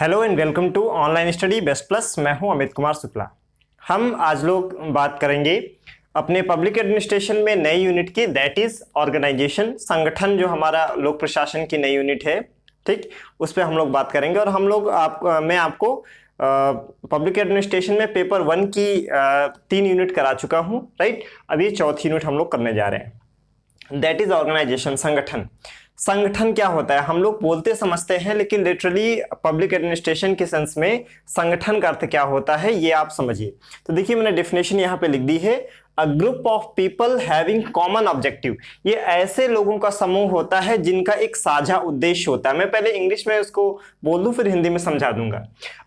Hello and welcome to online study best plus. मैं हूं अमित कुमार शुक्ला। हम आज लोग बात करेंगे अपने पब्लिक एडमिनिस्ट्रेशन में नई यूनिट की, दैट इज ऑर्गेनाइजेशन, संगठन, जो हमारा लोक प्रशासन की नई यूनिट है। ठीक, उस पर हम लोग बात करेंगे। और हम लोग मैं आपको पब्लिक एडमिनिस्ट्रेशन में पेपर 1 की 3 यूनिट करा चुका हूं, राइट। अभी चौथी यूनिट हम लोग करने जा रहे हैं, दैट इज ऑर्गेनाइजेशन, संगठन। संगठन क्या होता है? हम लोग बोलते समझते हैं, लेकिन लिटरली पब्लिक एडमिनिस्ट्रेशन के सेंस में संगठन का अर्थ क्या होता है ये आप समझिए। तो देखिए, मैंने डेफिनेशन यहाँ पे लिख दी है, a group of people having common objective. ये ऐसे लोगों का समूह होता है जिनका एक साझा उद्देश्य होता है। मैं पहले इंग्लिश में उसको बोल दूं, फिर हिंदी में समझा दूंगा।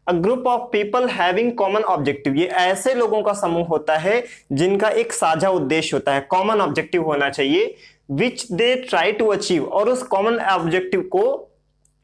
A group of people having common objective, ये ऐसे लोगों का समूह होता है जिनका एक साझा उद्देश्य होता है, कॉमन ऑब्जेक्टिव होना चाहिए, विच दे ट्राई टू अचीव, और उस कॉमन ऑब्जेक्टिव को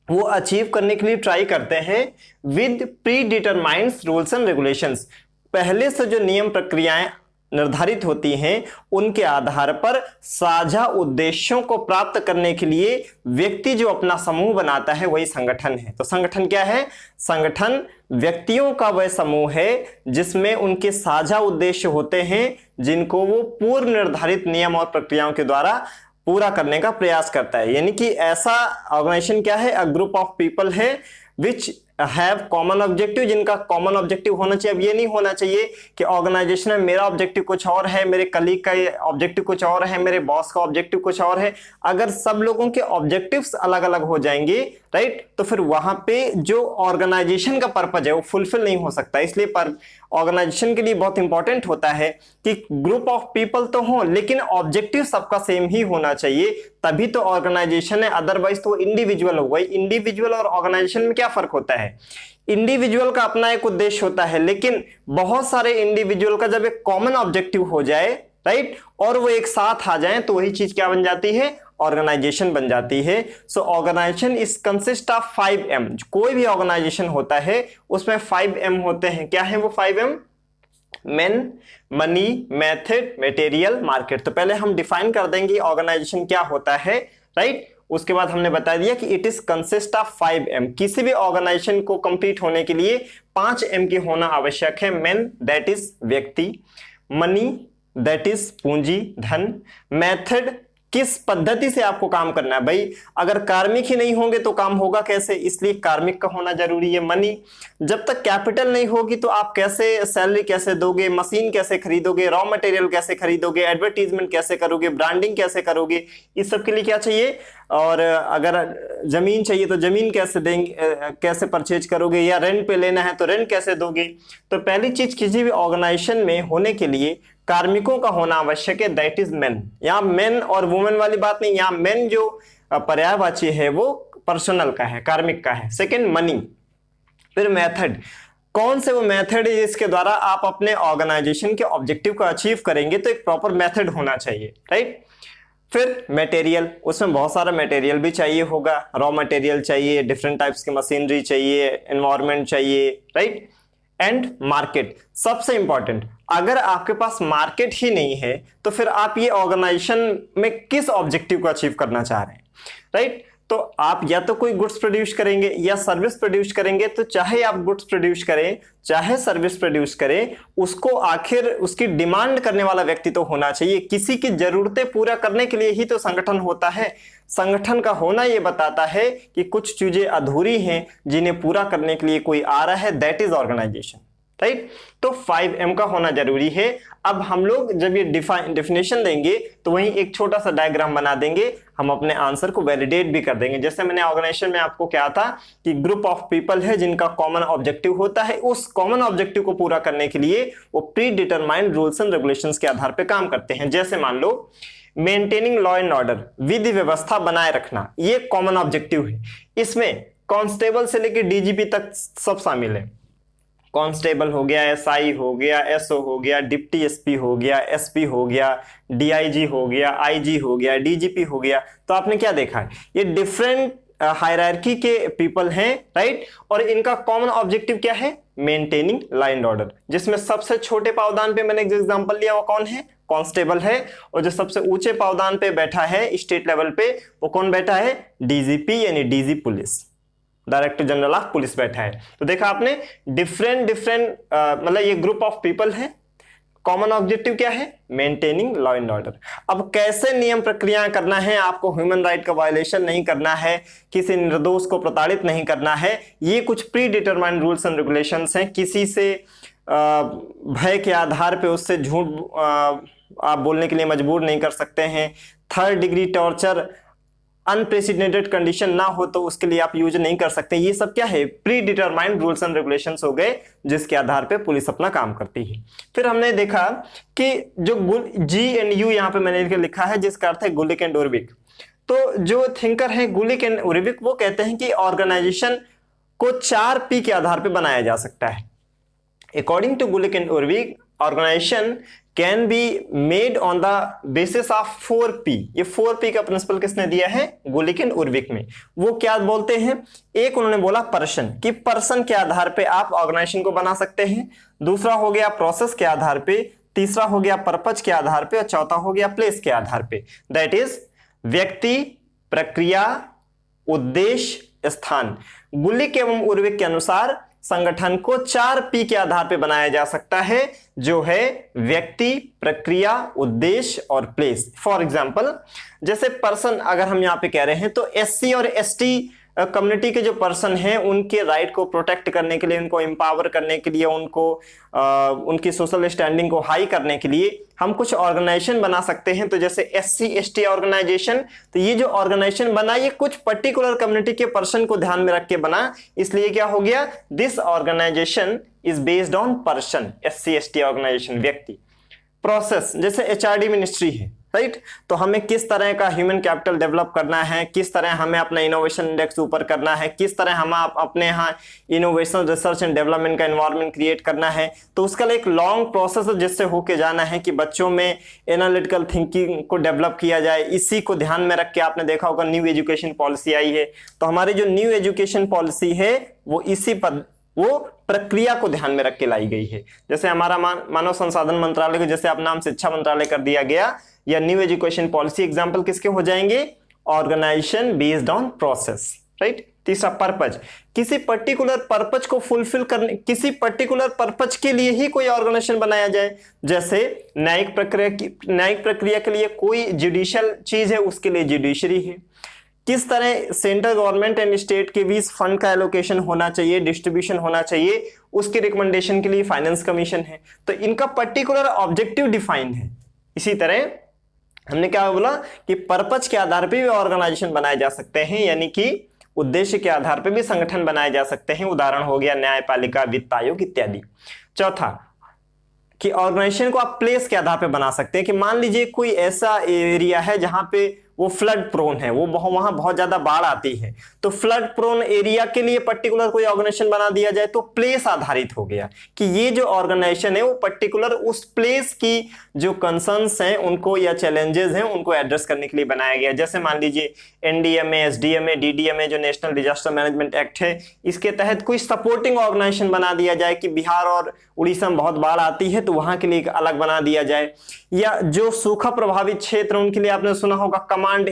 वो अचीव करने के लिए ट्राई करते हैं with pre determined rules and regulations. पहले से जो नियम प्रक्रियाएं निर्धारित होती हैं उनके आधार पर साझा उद्देश्यों को प्राप्त करने के लिए व्यक्ति जो अपना समूह बनाता है वही संगठन है। तो संगठन क्या है? संगठन व्यक्तियों का वह समूह है जिसमें उनके साझा उद्देश्य होते हैं जिनको वो पूर्व निर्धारित नियम और प्रक्रियाओं के द्वारा पूरा करने का प्रयास करता है। यानी कि ऐसा ऑर्गेनाइजेशन क्या है? अ ग्रुप ऑफ पीपल है विच हैव कॉमन ऑब्जेक्टिव, जिनका कॉमन ऑब्जेक्टिव होना चाहिए। अब ये नहीं होना चाहिए कि ऑर्गेनाइजेशन में मेरा ऑब्जेक्टिव कुछ और है, मेरे कलीग का ऑब्जेक्टिव कुछ और है, मेरे बॉस का ऑब्जेक्टिव कुछ और है। अगर सब लोगों के ऑब्जेक्टिव्स अलग अलग हो जाएंगे, राइट, तो फिर वहां पे जो ऑर्गेनाइजेशन का पर्पज है वो फुलफिल नहीं हो सकता। इसलिए पर ऑर्गेनाइजेशन के लिए बहुत इंपॉर्टेंट होता है कि ग्रुप ऑफ पीपल तो हो लेकिन ऑब्जेक्टिव सबका सेम ही होना चाहिए, तभी तो ऑर्गेनाइजेशन है। अदरवाइज तो इंडिविजुअल होगा। इंडिविजुअल और ऑर्गेनाइजेशन में क्या फर्क होता है? इंडिविजुअल का अपना एक उद्देश्य होता है, लेकिन बहुत सारे इंडिविजुअल का जब एक कॉमन ऑब्जेक्टिव हो जाए, राइट, और वो एक साथ आ जाए तो वही चीज क्या बन जाती है? ऑर्गेनाइजेशन बन जाती है। So organisation is consist of 5M। कोई भी ऑर्गेनाइजेशन होता है उसमें 5M होते हैं। क्या है वो 5M? Main, money, method, material, market. तो पहले हम डिफाइन कर देंगे ऑर्गेनाइजेशन क्या होता है, राइट। उसके बाद हमने बता दिया कि it is consist of 5M। किसी भी ऑर्गेनाइजेशन को कंप्लीट होने के लिए 5M की होना आवश्यक है। मेन दैट इज व्यक्ति, मनी दैट इज पूंजी, धन, मेथड किस पद्धति से आपको काम करना है। भाई अगर कार्मिक ही नहीं होंगे तो काम होगा कैसे? इसलिए कार्मिक का होना जरूरी है। मनी, जब तक कैपिटल नहीं होगी तो आप कैसे सैलरी कैसे दोगे, मशीन कैसे खरीदोगे, रॉ मटेरियल कैसे खरीदोगे, एडवर्टीजमेंट कैसे करोगे, ब्रांडिंग कैसे करोगे, इस सब के लिए क्या चाहिए? और अगर जमीन चाहिए तो जमीन कैसे देंगे, कैसे परचेज करोगे, या रेंट पे लेना है तो रेंट कैसे दोगे। तो पहली चीज किसी भी ऑर्गेनाइजेशन में होने के लिए कार्मिकों का होना आवश्यक है, दैट इज मेन। यहाँ मेन और वुमेन वाली बात नहीं, यहाँ मेन जो पर्यायवाची है वो पर्सनल का है, कार्मिक का है। सेकंड मनी, फिर मेथड, कौन से वो मेथड है जिसके द्वारा आप अपने ऑर्गेनाइजेशन के ऑब्जेक्टिव को अचीव करेंगे, तो एक प्रॉपर मेथड होना चाहिए, राइट। फिर मटेरियल, उसमें बहुत सारा मटेरियल भी चाहिए होगा, रॉ मटेरियल चाहिए, डिफरेंट टाइप्स की मशीनरी चाहिए, एनवायरनमेंट चाहिए, राइट। एंड मार्केट, सबसे इंपॉर्टेंट, अगर आपके पास मार्केट ही नहीं है तो फिर आप ये ऑर्गेनाइजेशन में किस ऑब्जेक्टिव को अचीव करना चाह रहे हैं, राइट। तो आप या तो कोई गुड्स प्रोड्यूस करेंगे या सर्विस प्रोड्यूस करेंगे, तो चाहे आप गुड्स प्रोड्यूस करें चाहे सर्विस प्रोड्यूस करें, उसको आखिर उसकी डिमांड करने वाला व्यक्ति तो होना चाहिए। किसी की जरूरतें पूरा करने के लिए ही तो संगठन होता है। संगठन का होना यह बताता है कि कुछ चीजें अधूरी हैं जिन्हें पूरा करने के लिए कोई आ रहा है, दैट इज ऑर्गेनाइजेशन, राइट। तो 5M का होना जरूरी है। अब हम लोग जब ये डिफिनेशन देंगे तो वहीं एक छोटा सा डायग्राम बना देंगे, हम अपने आंसर को वैलिडेट भी कर देंगे। जैसे मैंने ऑर्गेनाइजेशन में आपको क्या था कि ग्रुप ऑफ पीपल है जिनका कॉमन ऑब्जेक्टिव होता है, उस कॉमन ऑब्जेक्टिव को पूरा करने के लिए वो pre determined rules and regulations के आधार पर काम करते हैं। जैसे मान लो मेंटेनिंग लॉ एंड ऑर्डर, विधि व्यवस्था बनाए रखना, ये कॉमन ऑब्जेक्टिव है। इसमें कांस्टेबल से लेकर डीजीपी तक सब शामिल है। कांस्टेबल हो गया, एसआई हो गया, एसओ हो गया, डिप्टी एसपी हो गया, एसपी हो गया, डीआईजी हो गया, आईजी हो गया, डीजीपी हो गया। तो आपने क्या देखा है, ये डिफरेंट हायरार्की के पीपल हैं, राइट। और इनका कॉमन ऑब्जेक्टिव क्या है? Maintaining law and order. जिसमें सबसे छोटे पावदान पे मैंने जो एग्जांपल लिया वो कौन है? कांस्टेबल है। और जो सबसे ऊंचे पावदान पे बैठा है स्टेट लेवल पे, वो कौन बैठा है? डीजीपी यानी DG police, director general of police बैठा है। तो देखा आपने, डिफरेंट मतलब ये ग्रुप ऑफ पीपल है, कॉमन ऑब्जेक्टिव क्या है, मेंटेनिंग लॉ एंड ऑर्डर। अब कैसे नियम प्रक्रियाएं करना है, आपको ह्यूमन राइट का वायलेशन नहीं करना है, किसी निर्दोष को प्रताड़ित नहीं करना है, ये कुछ pre determined rules and regulations हैं। किसी से भय के आधार पे उससे झूठ आप बोलने के लिए मजबूर नहीं कर सकते हैं। Third degree torture, unprecedented condition ना हो तो उसके लिए आप यूज नहीं कर सकते। ये सब क्या है, pre determined rules and regulations हो गए, जिसके आधार पे पुलिस अपना काम करती है। फिर हमने देखा कि जो GNU यहाँ पे मैंने लिखा है, जिसका अर्थ है गुलिक एंड उर्विक। तो जो थिंकर है गुलिक एंड उर्विक, वो कहते हैं कि ऑर्गेनाइजेशन को 4P के आधार पर बनाया जा सकता है। According to Gulick and Urwick, organisation can be made on the basis of 4P। ये 4P का प्रिंसिपल किसने दिया है, गुलिक एंड उर्विक में। वो क्या बोलते हैं, एक उन्होंने बोला पर्सन, कि पर्सन के आधार पे आप ऑर्गेनाइजेशन को बना सकते हैं। दूसरा हो गया प्रोसेस के आधार पे, तीसरा हो गया पर्पज के आधार पे, और चौथा हो गया प्लेस के आधार पे। दैट इज व्यक्ति, प्रक्रिया, उद्देश्य, स्थान। गुलिक एवं उर्विक के अनुसार संगठन को 4P के आधार पर बनाया जा सकता है, जो है व्यक्ति, प्रक्रिया, उद्देश्य और प्लेस। फॉर एग्जाम्पल, जैसे पर्सन अगर हम यहां पे कह रहे हैं, तो SC और ST कम्युनिटी के जो पर्सन हैं, उनके राइट को प्रोटेक्ट करने के लिए, उनको एम्पावर करने के लिए, उनकी सोशल स्टैंडिंग को हाई करने के लिए हम कुछ ऑर्गेनाइजेशन बना सकते हैं। तो जैसे SC ST ऑर्गेनाइजेशन, तो ये जो ऑर्गेनाइजेशन बना, ये कुछ पर्टिकुलर कम्युनिटी के पर्सन को ध्यान में रख के बना, इसलिए क्या हो गया, this organisation is based on person. SC ST organisation व्यक्ति। प्रोसेस, जैसे HRD मिनिस्ट्री है, राइट, तो हमें किस तरह का ह्यूमन कैपिटल डेवलप करना है, किस तरह हमें अपना इनोवेशन इंडेक्स ऊपर करना है, किस तरह हम अपने यहाँ इनोवेशन, रिसर्च एंड डेवलपमेंट का एनवायरनमेंट क्रिएट करना है। तो उसका एक लॉन्ग प्रोसेस जिससे होके जाना है कि बच्चों में एनालिटिकल थिंकिंग को डेवलप किया जाए। इसी को ध्यान में रख के आपने देखा होगा न्यू एजुकेशन पॉलिसी आई है। तो हमारी जो न्यू एजुकेशन पॉलिसी है वो प्रक्रिया को ध्यान में रख के लाई गई है। जैसे हमारा मानव संसाधन मंत्रालय को जैसे आप नाम शिक्षा मंत्रालय कर दिया गया, या न्यू एजुकेशन पॉलिसी, एग्जाम्पल किसके हो जाएंगे, organisation based on process, right. तीसरा पर्पज, किसी पर्टिकुलर पर्पज को फुलफिल करने, किसी पर्टिकुलर पर्पज के लिए ही कोई ऑर्गेनाइजेशन बनाया जाए। जैसे न्यायिक प्रक्रिया के लिए कोई जुडिशियल चीज है, उसके लिए जुडिशरी है। किस तरह सेंट्रल गवर्नमेंट एंड स्टेट के बीच फंड का एलोकेशन होना चाहिए, डिस्ट्रीब्यूशन होना चाहिए, उसके रिकमेंडेशन के लिए फाइनेंस कमीशन है। तो इनका पर्टिकुलर ऑब्जेक्टिव डिफाइन है। इसी तरह हमने क्या बोला कि पर्पज के आधार पर भी ऑर्गेनाइजेशन बनाए जा सकते हैं, यानी कि उद्देश्य के आधार पर भी संगठन बनाए जा सकते हैं। उदाहरण हो गया न्यायपालिका, वित्त आयोग इत्यादि। चौथा कि ऑर्गेनाइजेशन को आप प्लेस के आधार पर बना सकते हैं, कि मान लीजिए कोई ऐसा एरिया है जहां पे वो फ्लड प्रोन है, वो वहां बहुत ज्यादा बाढ़ आती है, तो फ्लड प्रोन एरिया के लिए पर्टिकुलर कोई ऑर्गेनाइजेशन बना दिया जाए, तो प्लेस आधारित हो गया कि ये जो ऑर्गेनाइजेशन है वो पर्टिकुलर उस प्लेस की जो कंसर्न्स हैं उनको या चैलेंजेस हैं उनको एड्रेस करने के लिए बनाया गया। जैसे मान लीजिए NDMA, SDMA, DDMA जो नेशनल डिजास्टर मैनेजमेंट एक्ट है, इसके तहत कोई सपोर्टिंग ऑर्गेनाइजेशन बना दिया जाए कि बिहार और उड़ीसा में बहुत बाढ़ आती है तो वहां के लिए अलग बना दिया जाए। या जो सूखा प्रभावित क्षेत्र उनके लिए आपने सुना होगा कमांड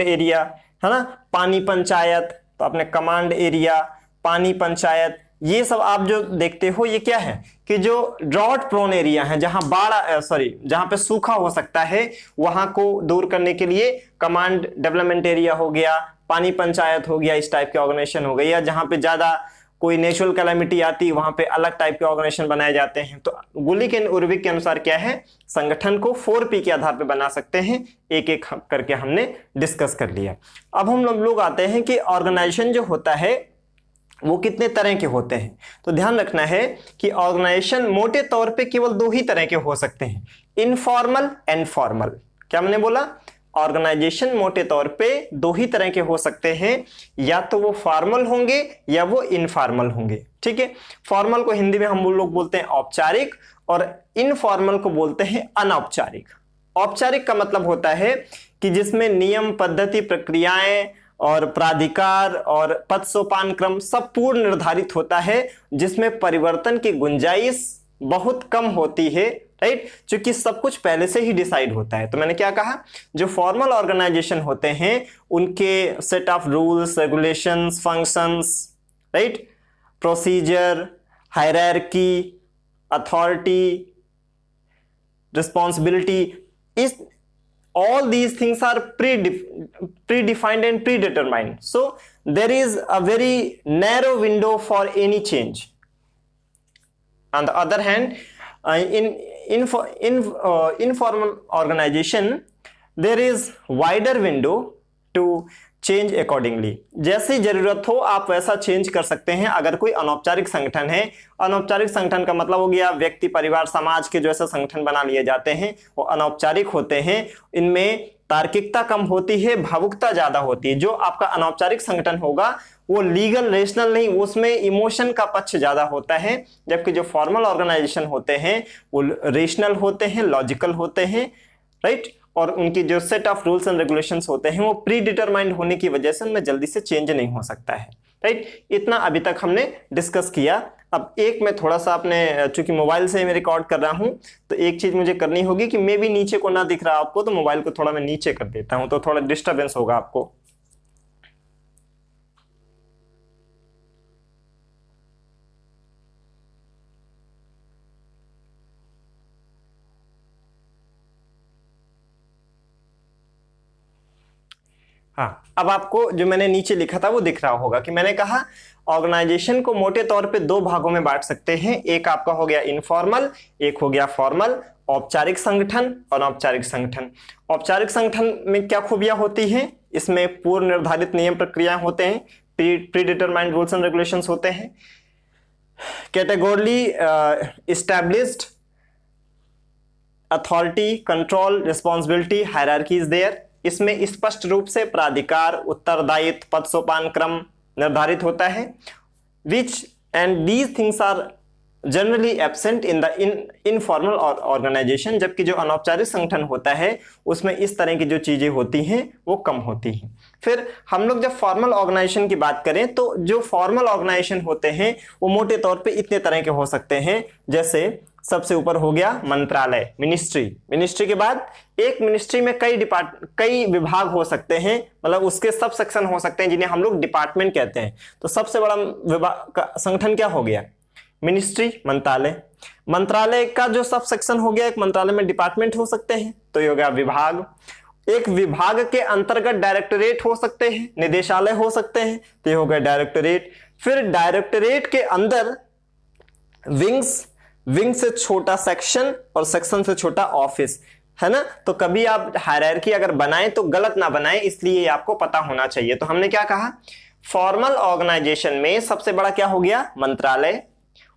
एरिया है ना, पानी पंचायत, तो आपने कमांड एरिया, पानी पंचायत, ये सब आप जो देखते हो ये क्या है कि जो ड्रॉट प्रोन एरिया है, जहां पे सूखा हो सकता है, वहां को दूर करने के लिए कमांड डेवलपमेंट एरिया हो गया, पानी पंचायत हो गया, इस टाइप के ऑर्गेनाइजेशन हो गई। या जहां पे ज्यादा कोई नेचुरल कैलामिटी आती है वहां पे अलग टाइप के ऑर्गेनाइजेशन बनाए जाते हैं। तो गुलिक एंड उर्विक के अनुसार क्या है, संगठन को 4P के आधार पर बना सकते हैं। एक एक करके हमने डिस्कस कर लिया। अब हम लोग आते हैं कि ऑर्गेनाइजेशन जो होता है वो कितने तरह के होते हैं। तो ध्यान रखना है कि ऑर्गेनाइजेशन मोटे तौर पे केवल 2 ही तरह के हो सकते हैं, इनफॉर्मल एंड फॉर्मल। क्या मैंने बोला, ऑर्गेनाइजेशन मोटे तौर पे 2 ही तरह के हो सकते हैं, या तो वो फॉर्मल होंगे या वो इनफॉर्मल होंगे। ठीक है, फॉर्मल को हिंदी में हम लोग बोलते हैं औपचारिक और इनफॉर्मल को बोलते हैं अनौपचारिक। औपचारिक का मतलब होता है कि जिसमें नियम, पद्धति, प्रक्रियाएं और प्राधिकार और पद सोपान क्रम सब पूर्ण निर्धारित होता है, जिसमें परिवर्तन की गुंजाइश बहुत कम होती है, राइट, क्योंकि सब कुछ पहले से ही डिसाइड होता है। तो मैंने क्या कहा, जो फॉर्मल ऑर्गेनाइजेशन होते हैं उनके set of rules, regulations, functions, right, procedure, hierarchy, authority, responsibility is all these things are predefined and predetermined, so there is a very narrow window for any change. On the other hand, in informal organization there is wider window to change accordingly, जैसी जरूरत हो आप वैसा change कर सकते हैं। अगर कोई अनौपचारिक संगठन है, अनौपचारिक संगठन का मतलब हो गया व्यक्ति, परिवार, समाज के जो ऐसे संगठन बना लिए जाते हैं वो अनौपचारिक होते हैं, इनमें तार्किकता कम होती है, भावुकता ज्यादा होती है। जो आपका अनौपचारिक संगठन होगा वो लीगल, रेशनल नहीं, उसमें इमोशन का पक्ष ज्यादा होता है, जबकि जो फॉर्मल ऑर्गेनाइजेशन होते हैं वो रेशनल होते हैं, लॉजिकल होते हैं, राइट, और उनकी जो set of rules and regulations होते हैं वो प्री डिटरमाइंड होने की वजह से उनमें जल्दी से चेंज नहीं हो सकता है, राइट। इतना अभी तक हमने डिस्कस किया। अब एक मैं थोड़ा सा अपने, चूंकि मोबाइल से मैं रिकॉर्ड कर रहा हूं तो एक चीज मुझे करनी होगी कि मे भी नीचे को ना दिख रहा आपको, तो मोबाइल को थोड़ा मैं नीचे कर देता हूं, तो थोड़ा डिस्टर्बेंस होगा आपको। हाँ, अब आपको जो मैंने नीचे लिखा था वो दिख रहा होगा कि मैंने कहा ऑर्गेनाइजेशन को मोटे तौर पे दो भागों में बांट सकते हैं। एक आपका हो गया इनफॉर्मल, एक हो गया फॉर्मल। औपचारिक संगठन और अनौपचारिक संगठन। औपचारिक संगठन में क्या खूबियां होती हैं? इसमें पूर्व निर्धारित नियम प्रक्रियाएं होते हैं, predetermined rules and regulations होते हैं, categorically established authority, control, responsibility, hierarchy is there. इसमें स्पष्ट रूप से प्राधिकार, उत्तरदायित्व, पद सोपान क्रम निर्धारित होता है। Which and these things are generally absent in the informal organisation. जबकि जो अनौपचारिक संगठन होता है उसमें इस तरह की जो चीजें होती हैं वो कम होती हैं। फिर हम लोग जब फॉर्मल ऑर्गेनाइजेशन की बात करें तो जो फॉर्मल ऑर्गेनाइजेशन होते हैं वो मोटे तौर पे इतने तरह के हो सकते हैं। जैसे सबसे ऊपर हो गया मंत्रालय, मिनिस्ट्री। मिनिस्ट्री के बाद एक मिनिस्ट्री में कई विभाग हो सकते हैं, मतलब उसके सब सेक्शन हो सकते हैं जिन्हें हम लोग डिपार्टमेंट कहते हैं। तो सबसे बड़ा विभाग का संगठन क्या हो गया? मिनिस्ट्री, मंत्रालय। मंत्रालय का जो सब सेक्शन हो गया, एक मंत्रालय में डिपार्टमेंट हो सकते हैं, तो ये हो गया विभाग। एक विभाग के अंतर्गत डायरेक्टोरेट हो सकते हैं, निदेशालय हो सकते हैं, तो ये हो गया डायरेक्टोरेट। फिर डायरेक्टोरेट के अंदर विंग्स, विंग से छोटा सेक्शन और सेक्शन से छोटा ऑफिस, है ना। तो कभी आप हायरार्की अगर बनाएं तो गलत ना बनाएं, इसलिए आपको पता होना चाहिए। तो हमने क्या कहा, फॉर्मल ऑर्गेनाइजेशन में सबसे बड़ा क्या हो गया? मंत्रालय।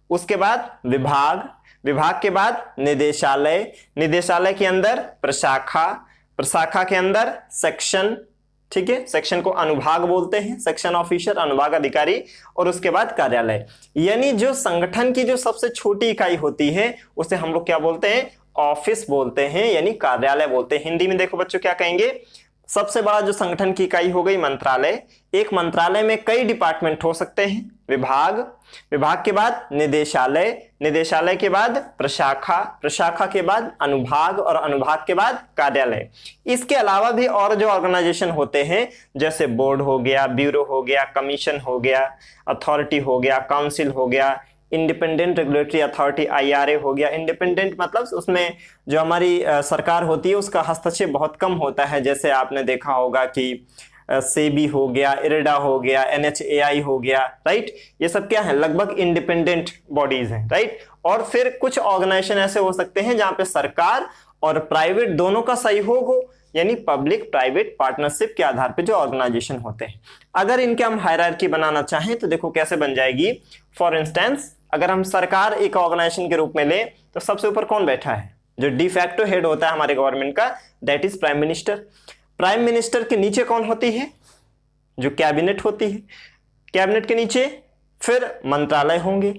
उसके बाद विभाग, विभाग के बाद निदेशालय, निदेशालय के अंदर प्रशाखा, प्रशाखा के अंदर सेक्शन, ठीक है, सेक्शन को अनुभाग बोलते हैं, सेक्शन ऑफिसर, अनुभाग अधिकारी, और उसके बाद कार्यालय। यानी जो संगठन की जो सबसे छोटी इकाई होती है उसे हम लोग क्या बोलते हैं? ऑफिस बोलते हैं, यानी कार्यालय बोलते हैं। हिंदी में देखो बच्चों क्या कहेंगे? सबसे बड़ा जो संगठन की इकाई हो गई मंत्रालय। एक मंत्रालय में कई डिपार्टमेंट हो सकते हैं, विभाग, विभाग के बाद निदेशालय, निदेशालय के बाद प्रशाखा, प्रशाखा के बाद अनुभाग, और अनुभाग के बाद कार्यालय। इसके अलावा भी और जो ऑर्गेनाइजेशन होते हैं, जैसे बोर्ड हो गया, ब्यूरो हो गया, कमीशन हो गया, अथॉरिटी हो गया, काउंसिल हो गया, इंडिपेंडेंट रेगुलेटरी अथॉरिटी IRA हो गया। इंडिपेंडेंट मतलब उसमें जो हमारी सरकार होती है उसका हस्तक्षेप बहुत कम होता है। जैसे आपने देखा होगा कि सेबी हो गया, इरडा हो गया, NHAI हो गया, राइट। ये सब क्या है? लगभग इंडिपेंडेंट बॉडीज हैं, राइट। और फिर कुछ ऑर्गेनाइजेशन ऐसे हो सकते हैं जहां पे सरकार और प्राइवेट दोनों का सहयोग हो, यानी पब्लिक प्राइवेट पार्टनरशिप के आधार पे जो ऑर्गेनाइजेशन होते हैं। अगर इनके हम हायरार्की बनाना चाहें तो देखो कैसे बन जाएगी। फॉर इंस्टेंस, अगर हम सरकार एक ऑर्गेनाइजेशन के रूप में ले तो सबसे ऊपर कौन बैठा है? जो डिफैक्टो हेड होता है हमारे गवर्नमेंट का, that is prime minister. Prime minister के नीचे कौन होती है? जो कैबिनेट होती है। कैबिनेट के नीचे फिर मंत्रालय होंगे,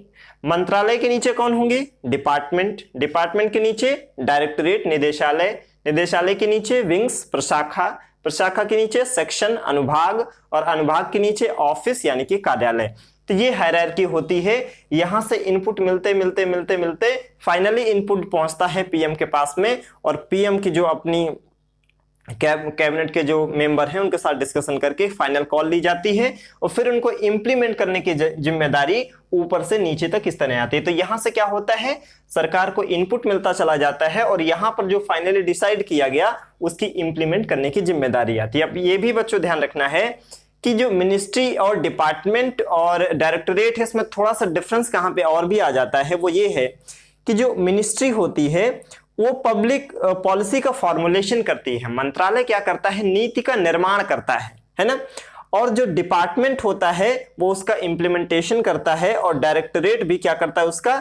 मंत्रालय के नीचे कौन होंगे? डिपार्टमेंट, डिपार्टमेंट के नीचे डायरेक्टोरेट, निदेशालय, निदेशालय के नीचे विंग्स, प्रशाखा, प्रशाखा के नीचे सेक्शन, अनुभाग, और अनुभाग के नीचे ऑफिस यानी कि कार्यालय। तो ये हायरार्की होती है, यहां से इनपुट मिलते मिलते मिलते मिलते फाइनली इनपुट पहुंचता है पीएम के पास में, और पीएम की जो अपनी कैबिनेट के जो मेंबर हैं उनके साथ डिस्कशन करके फाइनल कॉल ली जाती है, और फिर उनको इंप्लीमेंट करने की जिम्मेदारी ऊपर से नीचे तक इस तरह आती है। तो यहां से क्या होता है, सरकार को इनपुट मिलता चला जाता है और यहां पर जो फाइनली डिसाइड किया गया उसकी इंप्लीमेंट करने की जिम्मेदारी आती है। अब ये भी बच्चों ध्यान रखना है कि जो मिनिस्ट्री और डिपार्टमेंट और डायरेक्टोरेट है, इसमें थोड़ा सा डिफरेंस कहां पे और भी आ जाता है, वो ये है कि जो मिनिस्ट्री होती है वो पब्लिक पॉलिसी का फॉर्मुलेशन करती है, मंत्रालय क्या करता है, नीति का निर्माण करता है ना, और जो डिपार्टमेंट होता है वो उसका इंप्लीमेंटेशन करता है, और डायरेक्टोरेट भी क्या करता है, उसका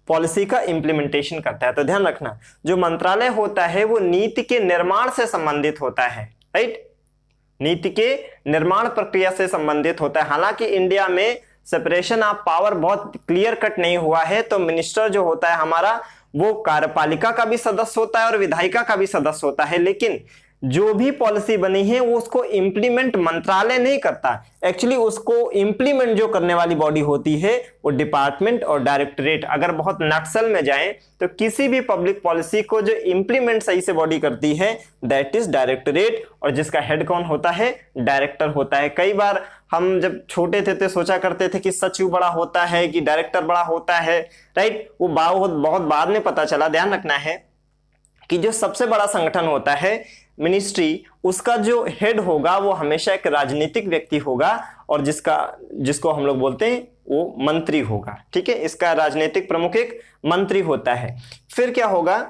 पॉलिसी का इंप्लीमेंटेशन करता है। तो ध्यान रखना, जो मंत्रालय होता है वो नीति के निर्माण से संबंधित होता है, राइट, नीति के निर्माण प्रक्रिया से संबंधित होता है। हालांकि इंडिया में सेपरेशन ऑफ पावर बहुत क्लियर कट नहीं हुआ है, तो मिनिस्टर जो होता है हमारा वो कार्यपालिका का भी सदस्य होता है और विधायिका का भी सदस्य होता है, लेकिन जो भी पॉलिसी बनी है वो उसको इंप्लीमेंट मंत्रालय नहीं करता, एक्चुअली उसको इंप्लीमेंट जो करने वाली बॉडी होती है वो डिपार्टमेंट और डायरेक्टोरेट। अगर बहुत नक्सल में जाएं तो किसी भी पब्लिक पॉलिसी को जो इंप्लीमेंट सही से बॉडी करती है दैट इज डायरेक्टोरेट, और जिसका हेड कौन होता है, डायरेक्टर होता है। कई बार हम जब छोटे थे तो सोचा करते थे कि सचिव बड़ा होता है कि डायरेक्टर बड़ा होता है, राइट, वो बहुत बाद में पता चला। ध्यान रखना है कि जो सबसे बड़ा संगठन होता है मिनिस्ट्री, उसका जो हेड होगा वो हमेशा एक राजनीतिक व्यक्ति होगा, और जिसको हम लोग बोलते हैं वो मंत्री होगा, ठीक है, इसका राजनीतिक प्रमुख एक मंत्री होता है। फिर क्या होगा,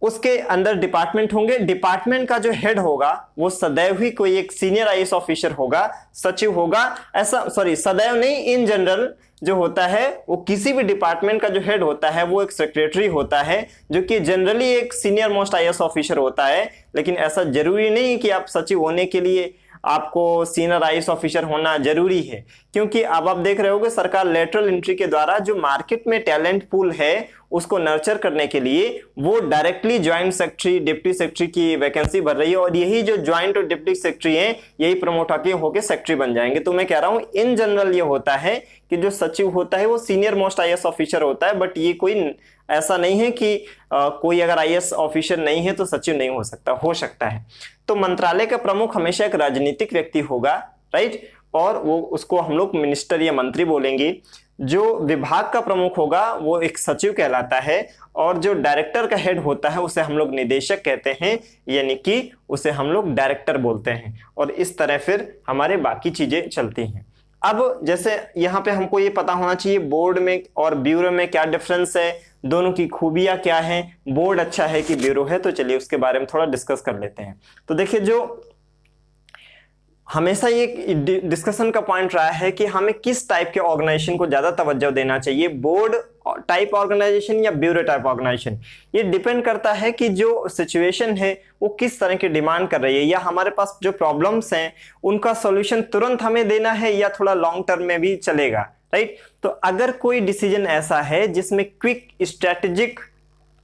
उसके अंदर डिपार्टमेंट होंगे, डिपार्टमेंट का जो हेड होगा वो सदैव ही कोई एक सीनियर आईएएस ऑफिसर होगा, सचिव होगा, ऐसा सदैव नहीं, इन जनरल जो होता है वो किसी भी डिपार्टमेंट का जो हेड होता है वो एक सेक्रेटरी होता है, जो कि जनरली एक सीनियर मोस्ट आईएएस ऑफिसर होता है। लेकिन ऐसा जरूरी नहीं कि आप सचिव होने के लिए आपको सीनियर आईएएस ऑफिसर होना जरूरी है, क्योंकि अब आप देख रहे होगे सरकार लेटरल एंट्री के द्वारा जो मार्केट में टैलेंट पूल है उसको नर्चर करने के लिए वो directly joint secretary, deputy secretary की वैकेंसी भर रही है, और यही जो ज्वाइंट और डिप्टी सेक्रेटरी हैं यही प्रमोट होकर सेक्रेटरी बन जाएंगे। तो मैं कह रहा हूं इन जनरल ये होता है कि जो सचिव होता है वो सीनियर मोस्ट आईएएस ऑफिसर होता है, बट ये कोई ऐसा नहीं है कि कोई अगर आईएएस ऑफिसर नहीं है तो सचिव नहीं हो सकता, हो सकता है। तो मंत्रालय का प्रमुख हमेशा एक राजनीतिक व्यक्ति होगा, राइट, और वो उसको हम लोग मिनिस्टर या मंत्री बोलेंगे। जो विभाग का प्रमुख होगा वो एक सचिव कहलाता है, और जो डायरेक्टर का हेड होता है उसे हम लोग निदेशक कहते हैं, यानी कि उसे हम लोग डायरेक्टर बोलते हैं। और इस तरह फिर हमारे बाकी चीजें चलती हैं। अब जैसे यहाँ पे हमको ये पता होना चाहिए बोर्ड में और ब्यूरो में क्या डिफरेंस है, दोनों की खूबियां क्या हैं, बोर्ड अच्छा है कि ब्यूरो है, तो चलिए उसके बारे में थोड़ा डिस्कस कर लेते हैं। तो देखिए, जो हमेशा ये डिस्कशन का पॉइंट रहा है कि हमें किस टाइप के ऑर्गेनाइजेशन को ज्यादा तवज्जो देना चाहिए, बोर्ड टाइप ऑर्गेनाइजेशन या ब्यूरो टाइप ऑर्गेनाइजेशन। ये डिपेंड करता है कि जो सिचुएशन है वो किस तरह की डिमांड कर रही है, या हमारे पास जो प्रॉब्लम्स हैं उनका सॉल्यूशन तुरंत हमें देना है या थोड़ा लॉन्ग टर्म में भी चलेगा, राइट। तो अगर कोई डिसीजन ऐसा है जिसमें क्विक स्ट्रेटेजिक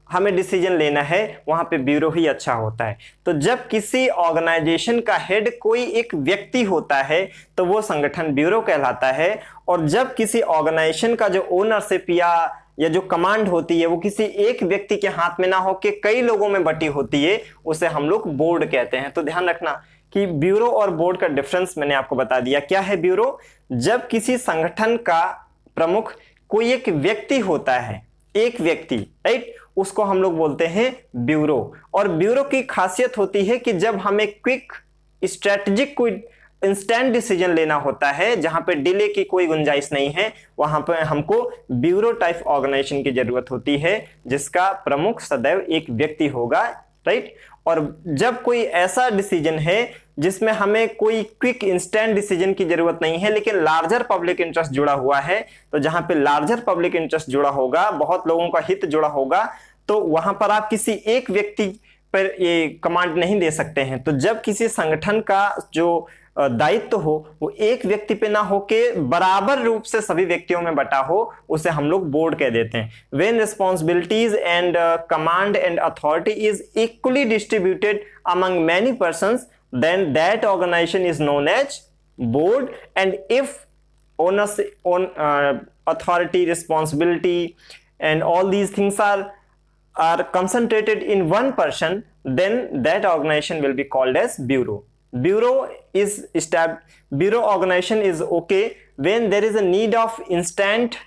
हमें डिसीजन लेना है, वहां पे ब्यूरो ही अच्छा होता है। तो जब किसी ऑर्गेनाइजेशन का हेड कोई एक व्यक्ति होता है तो वो संगठन ब्यूरो कहलाता है, और जब किसी ऑर्गेनाइजेशन का जो ओनरशिप या जो कमांड होती है वो किसी एक व्यक्ति के हाथ में ना हो के कई लोगों में बटी होती है, उसे हम लोग बोर्ड कहते हैं। तो ध्यान रखना कि ब्यूरो और बोर्ड का डिफरेंस मैंने आपको बता दिया। क्या है ब्यूरो? जब किसी संगठन का प्रमुख कोई एक व्यक्ति होता है, एक व्यक्ति, राइट, उसको हम लोग बोलते हैं ब्यूरो। और ब्यूरो की खासियत होती है कि जब हमें क्विक स्ट्रेटेजिक कोई इंस्टेंट डिसीजन लेना होता है जहां पे डिले की कोई गुंजाइश नहीं है, वहां पे हमको ब्यूरो टाइप ऑर्गेनाइजेशन की जरूरत होती है जिसका प्रमुख सदैव एक व्यक्ति होगा, राइट। और जब कोई ऐसा डिसीजन है जिसमें हमें कोई क्विक इंस्टेंट डिसीजन की जरूरत नहीं है लेकिन लार्जर पब्लिक इंटरेस्ट जुड़ा हुआ है, तो जहां पे लार्जर पब्लिक इंटरेस्ट जुड़ा होगा, बहुत लोगों का हित जुड़ा होगा, तो वहां पर आप किसी एक व्यक्ति पर ये कमांड नहीं दे सकते हैं। तो जब किसी संगठन का जो दायित्व हो वो एक व्यक्ति पे ना होके बराबर रूप से सभी व्यक्तियों में बटा हो, उसे हम लोग बोर्ड कह देते हैं। When responsibilities and command and authority is equally distributed among many persons, then that organization is known as board. And if onus on authority, responsibility, and all these things are concentrated in one person, then that organization will be called as bureau. Bureau organization is okay when there is a need of instant,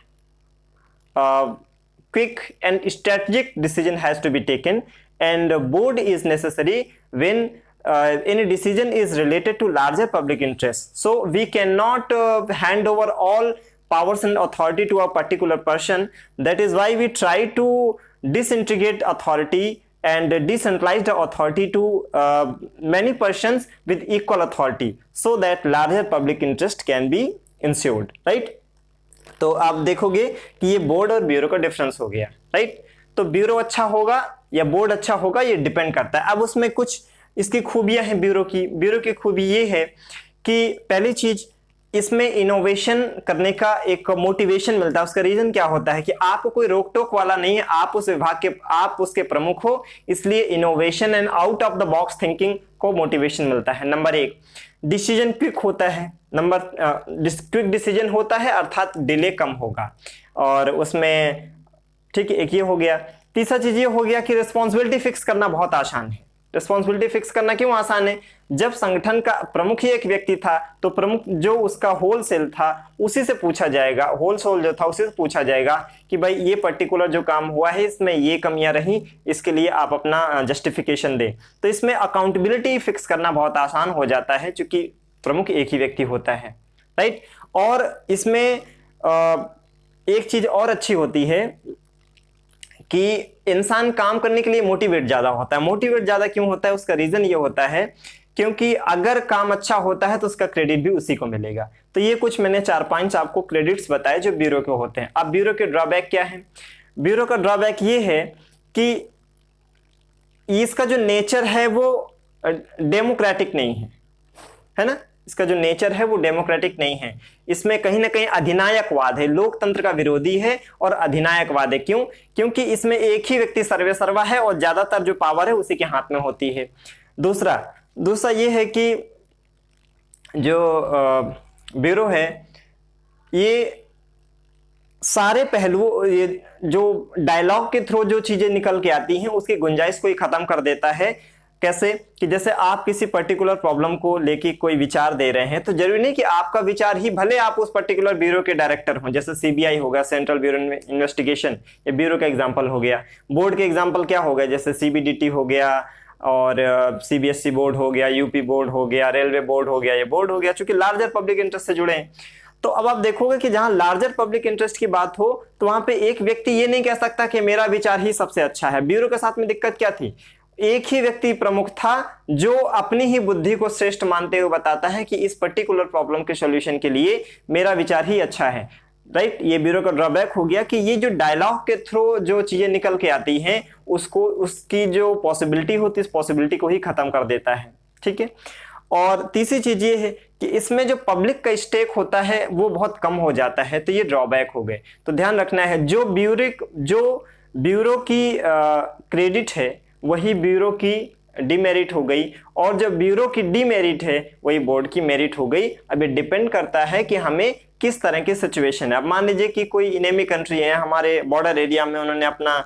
quick and strategic decision has to be taken, and board is necessary when any decision is related to larger public interest. So we cannot hand over all powers and authority to a particular person. That is why we try to disintegrate authority and decentralize the authority to many persons with equal authority, so that larger public interest can be ensured, right? तो आप देखोगे कि ये board और bureau का difference हो गया, right? तो ब्यूरो अच्छा होगा या बोर्ड अच्छा होगा, ये डिपेंड करता है। अब उसमें कुछ इसकी खूबियां हैं ब्यूरो की खूबी ये है कि पहली चीज, इसमें इनोवेशन करने का एक मोटिवेशन मिलता है। उसका रीजन क्या होता है कि आपको कोई रोक टोक वाला नहीं है, आप उस विभाग के, आप उसके प्रमुख हो, इसलिए innovation and out of the box thinking को मोटिवेशन मिलता है। नंबर 1, डिसीजन क्विक होता है। क्विक डिसीजन होता है अर्थात डिले कम होगा, और उसमें ठीक है, एक ये हो गया। तीसरा चीज ये हो गया कि रिस्पॉन्सिबिलिटी फिक्स करना बहुत आसान है। रिस्पॉन्सिबिलिटी फिक्स करना क्यों आसान है? जब संगठन का प्रमुख ही एक व्यक्ति था, तो प्रमुख जो उसका होलसेल था उसी से पूछा जाएगा, होलसेल जो था उसी से पूछा जाएगा कि भाई ये पर्टिकुलर जो काम हुआ है इसमें ये कमियां रही, इसके लिए आप अपना जस्टिफिकेशन दें। तो इसमें अकाउंटेबिलिटी फिक्स करना बहुत आसान हो जाता है, क्योंकि प्रमुख एक ही व्यक्ति होता है, राइट? और इसमें एक चीज और अच्छी होती है कि इंसान काम करने के लिए मोटिवेट ज्यादा होता है। मोटिवेट ज्यादा क्यों होता है? उसका रीजन ये होता है क्योंकि अगर काम अच्छा होता है तो उसका क्रेडिट भी उसी को मिलेगा। तो ये कुछ मैंने 4-5 आपको क्रेडिट्स बताए जो ब्यूरो के होते हैं। अब ब्यूरो के ड्रॉबैक क्या है? ब्यूरो का ड्रॉबैक ये है कि इसका जो नेचर है वो डेमोक्रेटिक नहीं है ना? इसका जो नेचर है वो डेमोक्रेटिक नहीं है। इसमें कहीं ना कहीं अधिनायकवाद है, लोकतंत्र का विरोधी है और अधिनायकवाद है। क्यों? क्योंकि इसमें एक ही व्यक्ति सर्वे सर्वा है और ज्यादातर जो पावर है उसी के हाथ में होती है। दूसरा ये है कि जो ब्यूरो है ये सारे पहलुओं, ये जो डायलॉग के थ्रू जो चीजें निकल के आती हैं उसकी गुंजाइश को ही खत्म कर देता है। कैसे? कि जैसे आप किसी पर्टिकुलर प्रॉब्लम को लेके कोई विचार दे रहे हैं, तो जरूरी नहीं कि आपका विचार ही, भले आप उस पर्टिकुलर ब्यूरो के डायरेक्टर हों, जैसे सीबीआई होगा, सेंट्रल ब्यूरो इन्वेस्टिगेशन, ये ब्यूरो का एग्जांपल हो गया। बोर्ड के एग्जांपल क्या हो गया? जैसे सीबीडीटी हो गया और सीबीएसई बोर्ड हो गया, यूपी बोर्ड हो गया, रेलवे बोर्ड हो गया, ये बोर्ड हो गया, चूंकि लार्जर पब्लिक इंटरेस्ट से जुड़े हैं। तो अब आप देखोगे कि जहां लार्जर पब्लिक इंटरेस्ट की बात हो तो वहां पे एक व्यक्ति ये नहीं कह सकता कि मेरा विचार ही सबसे अच्छा है। ब्यूरो के साथ में दिक्कत क्या थी? एक ही व्यक्ति प्रमुख था जो अपनी ही बुद्धि को श्रेष्ठ मानते हुए बताता है कि इस पर्टिकुलर प्रॉब्लम के सॉल्यूशन के लिए मेरा विचार ही अच्छा है, राइट? ये ब्यूरो का ड्रॉबैक हो गया कि ये जो डायलॉग के थ्रू जो चीजें निकल के आती हैं उसको, उसकी जो पॉसिबिलिटी होती है, इस पॉसिबिलिटी को ही खत्म कर देता है, ठीक है? और तीसरी चीज ये है कि इसमें जो पब्लिक का स्टेक होता है वो बहुत कम हो जाता है। तो ये ड्रॉबैक हो गए। तो ध्यान रखना है, जो ब्यूरो की क्रेडिट है वही ब्यूरो की डिमेरिट हो गई, और जो ब्यूरो की डिमेरिट है वही बोर्ड की मेरिट हो गई। अब ये डिपेंड करता है कि हमें किस तरह की सिचुएशन है। अब मान लीजिए कि कोई इनेमी कंट्री है, हमारे बॉर्डर एरिया में उन्होंने अपना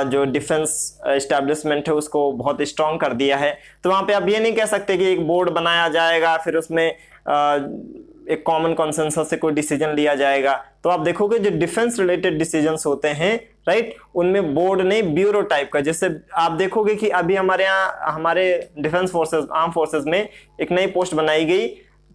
जो डिफेंस एस्टैब्लिशमेंट है उसको बहुत स्ट्रांग कर दिया है, तो वहां पे आप ये नहीं कह सकते कि एक बोर्ड बनाया जाएगा फिर उसमें एक कॉमन कॉन्सेंसस से कोई डिसीजन लिया जाएगा। तो आप देखोगे जो डिफेंस रिलेटेड डिसीजंस होते हैं, राइट, उनमें बोर्ड नहीं ब्यूरो टाइप का। जैसे आप देखोगे कि अभी हमारे यहाँ हमारे डिफेंस फोर्सेस, आर्म फोर्सेस में एक नई पोस्ट बनाई गई,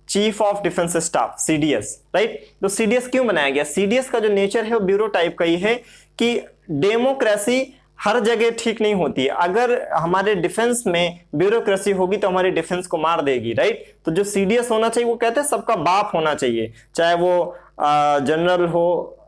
chief of defence staff, CDS, right? तो सीडीएस क्यों बनाया गया? सीडीएस का जो नेचर है वो ब्यूरो टाइप का ही है कि डेमोक्रेसी हर जगह ठीक नहीं होती है। अगर हमारे डिफेंस में ब्यूरोक्रेसी होगी तो हमारे डिफेंस को मार देगी, राइट? तो जो सीडीएस होना चाहिए वो कहते हैं सबका बाप होना चाहिए, चाहे वो जनरल हो,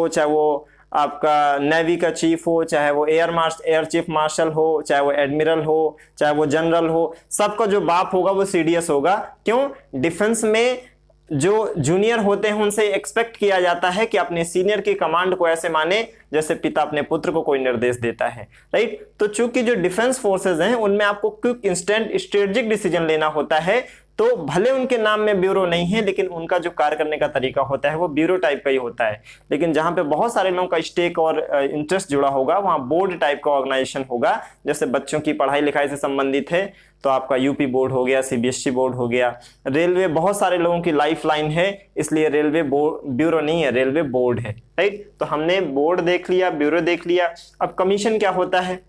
चाहे वो आपका नेवी का चीफ हो, चाहे वो एयर चीफ मार्शल हो, चाहे वो एडमिरल हो, चाहे वो जनरल हो, सबका जो बाप होगा वो सीडीएस होगा। क्यों? डिफेंस में जो जूनियर होते हैं उनसे एक्सपेक्ट किया जाता है कि अपने सीनियर की कमांड को ऐसे माने जैसे पिता अपने पुत्र को कोई निर्देश देता है, राइट? तो चूंकि जो डिफेंस फोर्सेस हैं उनमें आपको क्विक इंस्टेंट स्ट्रेटेजिक डिसीजन लेना होता है, तो भले उनके नाम में ब्यूरो नहीं है, लेकिन उनका जो कार्य करने का तरीका होता है वो ब्यूरो टाइप का ही होता है। लेकिन जहां पे बहुत सारे लोगों का स्टेक और इंटरेस्ट जुड़ा होगा वहां बोर्ड टाइप का ऑर्गेनाइजेशन होगा। जैसे बच्चों की पढ़ाई लिखाई से संबंधित है तो आपका यूपी बोर्ड हो गया, सीबीएसई बोर्ड हो गया। रेलवे बहुत सारे लोगों की लाइफ लाइन है, इसलिए रेलवे ब्यूरो नहीं है, रेलवे बोर्ड है, राइट। तो हमने बोर्ड देख लिया, ब्यूरो देख लिया। अब कमीशन क्या होता है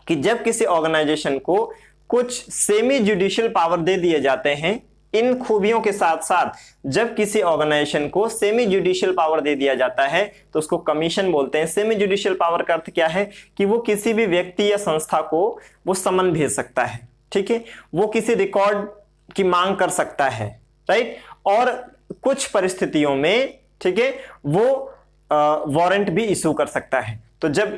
कि जब किसी ऑर्गेनाइजेशन को कुछ सेमी जुडिशियल पावर दे दिए जाते हैं, इन खूबियों के साथ साथ जब किसी ऑर्गेनाइजेशन को सेमी जुडिशियल पावर दे दिया जाता है तो उसको कमीशन बोलते हैं। सेमी जुडिशियल पावर का अर्थ क्या है कि वो किसी भी व्यक्ति या संस्था को वो समन भेज सकता है, ठीक है, वो किसी रिकॉर्ड की मांग कर सकता है, राइट, और कुछ परिस्थितियों में, ठीक है, वो वारंट भी इशू कर सकता है। तो जब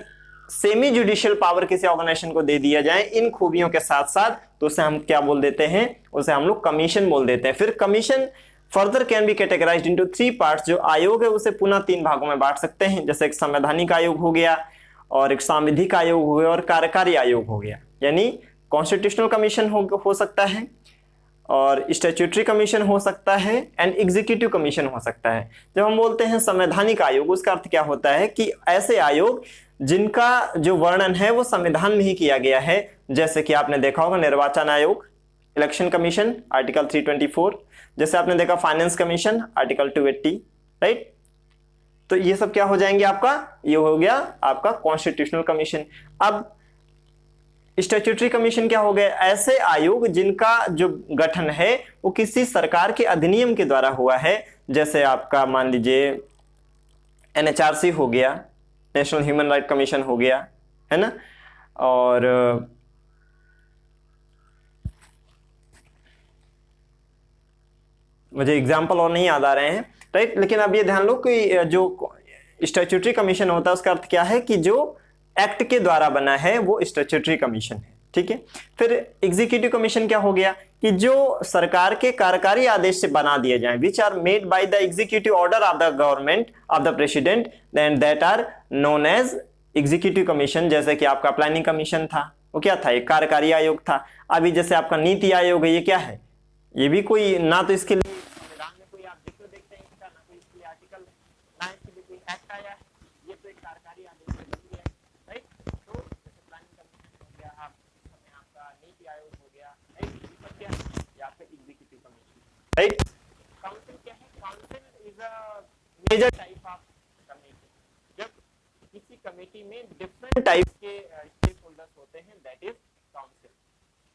सेमी जुडिशियल पावर किसी ऑर्गेनाइजेशन को दे दिया जाए इन खूबियों के साथ साथ, तो उसे हम क्या बोल देते हैं, उसे हम लोग कमीशन बोल देते हैं। फिर commission further can be categorised into 3 parts. जो आयोग है उसे पुनः 3 भागों में बांट सकते हैं, जैसे एक संवैधानिक आयोग हो गया, और एक सांविधिक आयोग हो गया, और कार्यकारी आयोग हो गया। यानी कॉन्स्टिट्यूशनल कमीशन हो सकता है, और स्टैट्यूटरी कमीशन हो सकता है, एंड एग्जीक्यूटिव कमीशन हो सकता है। जब हम बोलते हैं संवैधानिक आयोग, उसका अर्थ क्या होता है कि ऐसे आयोग जिनका जो वर्णन है वो संविधान में ही किया गया है। जैसे कि आपने देखा होगा निर्वाचन आयोग, इलेक्शन कमीशन आर्टिकल 324, जैसे आपने देखा फाइनेंस कमीशन आर्टिकल 280, राइट। तो ये सब क्या हो जाएंगे आपका, ये हो गया आपका कॉन्स्टिट्यूशनल कमीशन। अब स्टैट्यूटरी कमीशन क्या हो गए, ऐसे आयोग जिनका जो गठन है वो किसी सरकार के अधिनियम के द्वारा हुआ है। जैसे आपका मान लीजिए एनएचआरसी हो गया, नेशनल ह्यूमन राइट कमीशन हो गया, है ना, और मुझे एग्जाम्पल और नहीं याद आ रहे हैं, राइट। लेकिन अब ये ध्यान लो कि जो स्टैट्यूटरी कमीशन होता है उसका अर्थ क्या है कि जो एक्ट के द्वारा बना है वो स्टैट्यूटरी कमीशन है, ठीक है। फिर एग्जीक्यूटिव कमीशन क्या हो गया कि जो सरकार के कार्यकारी आदेश से बना दिए जाएं, which are made by the executive order of the government of the president, then that are known as executive commission. जैसे कि आपका प्लानिंग कमीशन था, वो क्या था, एक कार्यकारी आयोग था। अभी जैसे आपका नीति आयोग है, ये क्या है, ये भी कोई ना तो इसके लिए संविधान में कोई आप जिक्र देखते हैं इसका, ना कोई इसके लिए आर्टिकल, ना इसके लिए कोई एक्ट आया है, ये तो एक कार्यकारी आदेश है, राइट। तो जैसे प्लानिंग कमीशन हो गया, आप आपका नीति आयोग हो गया, राइट, ये सब क्या है, ये आपका एग्जीक्यूटिव कमीशन, राइट। काउंसिल क्या है, council is a major type of committee. जब किसी कमेटी में डिफरेंट टाइप के स्टेक होल्डर्स होते हैं, दैट इज काउंसिल।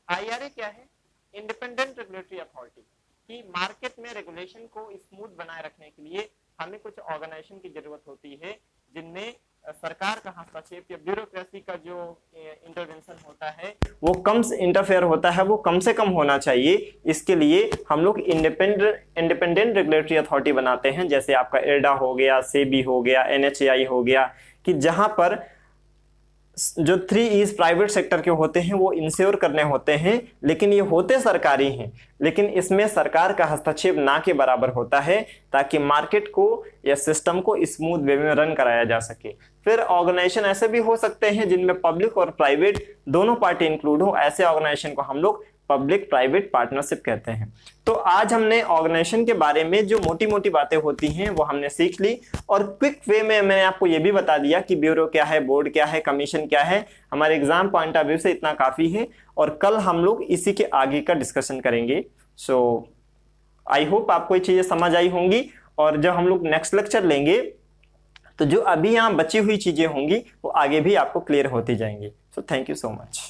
आईआरए क्या है, इंडिपेंडेंट रेगुलेटरी अथॉरिटी, कि मार्केट में रेगुलेशन को स्मूथ बनाए रखने के लिए हमें कुछ ऑर्गेनाइजेशन की जरूरत होती है जिनमें सरकार का हस्तक्षेप या ब्यूरोक्रेसी का जो इंटरवेंशन होता है वो कम इंटरफेयर होता है, वो कम से कम होना चाहिए। इसके लिए हम लोग इंडिपेंडेंट रेगुलेटरी अथॉरिटी बनाते हैं, जैसे आपका इरडा हो गया, सेबी हो गया, एनएचएआई हो गया, कि जहां पर जो 3E's प्राइवेट सेक्टर के होते हैं वो इंश्योर करने होते हैं, लेकिन ये होते सरकारी हैं, लेकिन इसमें सरकार का हस्तक्षेप ना के बराबर होता है, ताकि मार्केट को या सिस्टम को स्मूथ वे में रन कराया जा सके। फिर ऑर्गेनाइजेशन ऐसे भी हो सकते हैं जिनमें पब्लिक और प्राइवेट दोनों पार्टी इंक्लूड हो, ऐसे ऑर्गेनाइजेशन को हम लोग पब्लिक प्राइवेट पार्टनरशिप कहते हैं। तो आज हमने ऑर्गेनाइजेशन के बारे में जो मोटी मोटी बातें होती हैं वो हमने सीख ली, और क्विक वे में मैंने आपको ये भी बता दिया कि ब्यूरो क्या है, बोर्ड क्या है, कमीशन क्या है। हमारे एग्जाम पॉइंट ऑफ व्यू से इतना काफी है, और कल हम लोग इसी के आगे का डिस्कशन करेंगे। सो आई होप आपको ये चीजें समझ आई होंगी, और जब हम लोग नेक्स्ट लेक्चर लेंगे तो जो अभी यहाँ बची हुई चीजें होंगी वो आगे भी आपको क्लियर होती जाएंगी। So thank you so much.